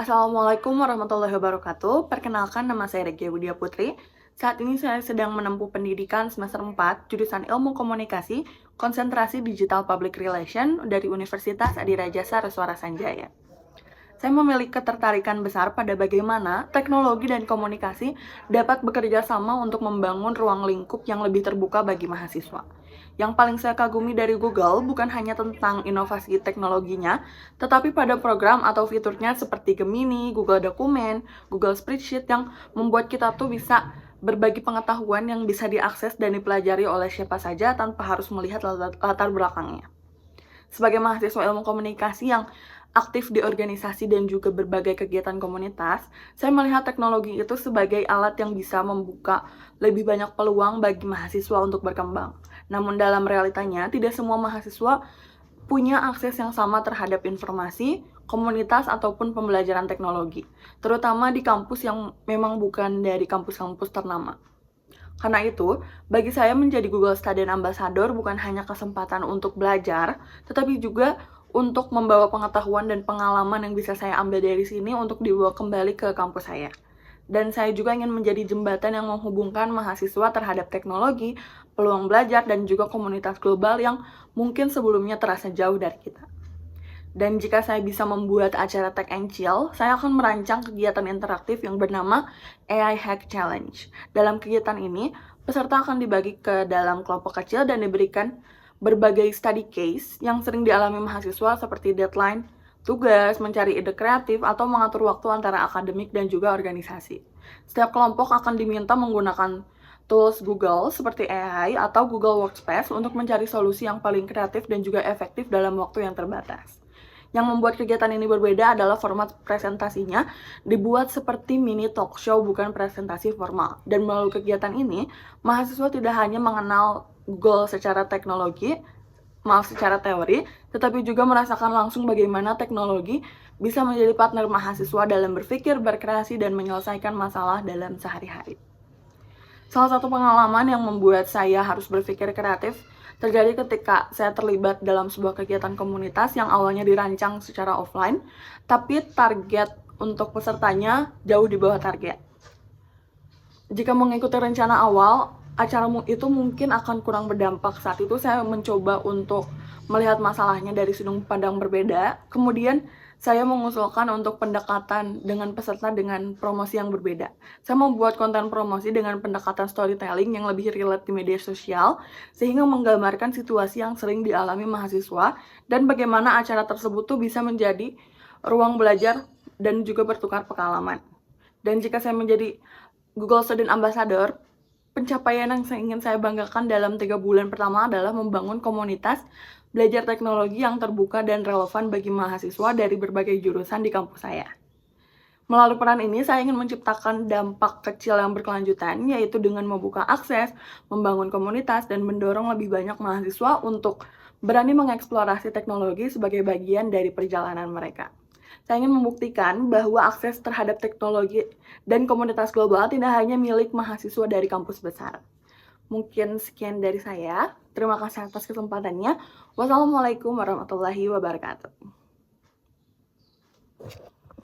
Assalamualaikum warahmatullahi wabarakatuh. Perkenalkan, nama saya Regia Widya Putri. Saat ini saya sedang menempuh pendidikan semester 4, jurusan Ilmu Komunikasi, konsentrasi Digital Public Relation dari Universitas Adiraja Saraswara Sanjaya. Saya memiliki ketertarikan besar pada bagaimana teknologi dan komunikasi dapat bekerja sama untuk membangun ruang lingkup yang lebih terbuka bagi mahasiswa. Yang paling saya kagumi dari Google bukan hanya tentang inovasi teknologinya, tetapi pada program atau fiturnya seperti Gemini, Google Dokumen, Google Spreadsheet yang membuat kita tuh bisa berbagi pengetahuan yang bisa diakses dan dipelajari oleh siapa saja tanpa harus melihat latar belakangnya. Sebagai mahasiswa ilmu komunikasi yang aktif di organisasi dan juga berbagai kegiatan komunitas, saya melihat teknologi itu sebagai alat yang bisa membuka lebih banyak peluang bagi mahasiswa untuk berkembang. Namun dalam realitanya, tidak semua mahasiswa punya akses yang sama terhadap informasi, komunitas, ataupun pembelajaran teknologi, terutama di kampus yang memang bukan dari kampus-kampus ternama. Karena itu, bagi saya menjadi Google Student Ambassador bukan hanya kesempatan untuk belajar, tetapi juga untuk membawa pengetahuan dan pengalaman yang bisa saya ambil dari sini untuk dibawa kembali ke kampus saya. Dan saya juga ingin menjadi jembatan yang menghubungkan mahasiswa terhadap teknologi, peluang belajar, dan juga komunitas global yang mungkin sebelumnya terasa jauh dari kita. Dan jika saya bisa membuat acara Tech and Chill, saya akan merancang kegiatan interaktif yang bernama AI Hack Challenge. Dalam kegiatan ini, peserta akan dibagi ke dalam kelompok kecil dan diberikan berbagai study case yang sering dialami mahasiswa seperti deadline, tugas, mencari ide kreatif, atau mengatur waktu antara akademik dan juga organisasi. Setiap kelompok akan diminta menggunakan tools Google seperti AI atau Google Workspace untuk mencari solusi yang paling kreatif dan juga efektif dalam waktu yang terbatas. Yang membuat kegiatan ini berbeda adalah format presentasinya dibuat seperti mini talk show, bukan presentasi formal. Dan melalui kegiatan ini, mahasiswa tidak hanya mengenal Google secara secara teori, tetapi juga merasakan langsung bagaimana teknologi bisa menjadi partner mahasiswa dalam berpikir, berkreasi, dan menyelesaikan masalah dalam sehari-hari. Salah satu pengalaman yang membuat saya harus berpikir kreatif terjadi ketika saya terlibat dalam sebuah kegiatan komunitas yang awalnya dirancang secara offline, tapi target untuk pesertanya jauh di bawah target. Jika mengikuti rencana awal, acara itu mungkin akan kurang berdampak. Saat itu saya mencoba untuk melihat masalahnya dari sudut pandang berbeda. Kemudian saya mengusulkan untuk pendekatan dengan peserta dengan promosi yang berbeda. Saya membuat konten promosi dengan pendekatan storytelling yang lebih relate di media sosial, sehingga menggambarkan situasi yang sering dialami mahasiswa dan bagaimana acara tersebut tuh bisa menjadi ruang belajar dan juga bertukar pengalaman. Dan jika saya menjadi Google Student Ambassador, pencapaian yang ingin saya banggakan dalam 3 bulan pertama adalah membangun komunitas belajar teknologi yang terbuka dan relevan bagi mahasiswa dari berbagai jurusan di kampus saya. Melalui peran ini, saya ingin menciptakan dampak kecil yang berkelanjutan, yaitu dengan membuka akses, membangun komunitas, dan mendorong lebih banyak mahasiswa untuk berani mengeksplorasi teknologi sebagai bagian dari perjalanan mereka. Saya ingin membuktikan bahwa akses terhadap teknologi dan komunitas global tidak hanya milik mahasiswa dari kampus besar. Mungkin sekian dari saya. Terima kasih atas kesempatannya. Wassalamualaikum warahmatullahi wabarakatuh.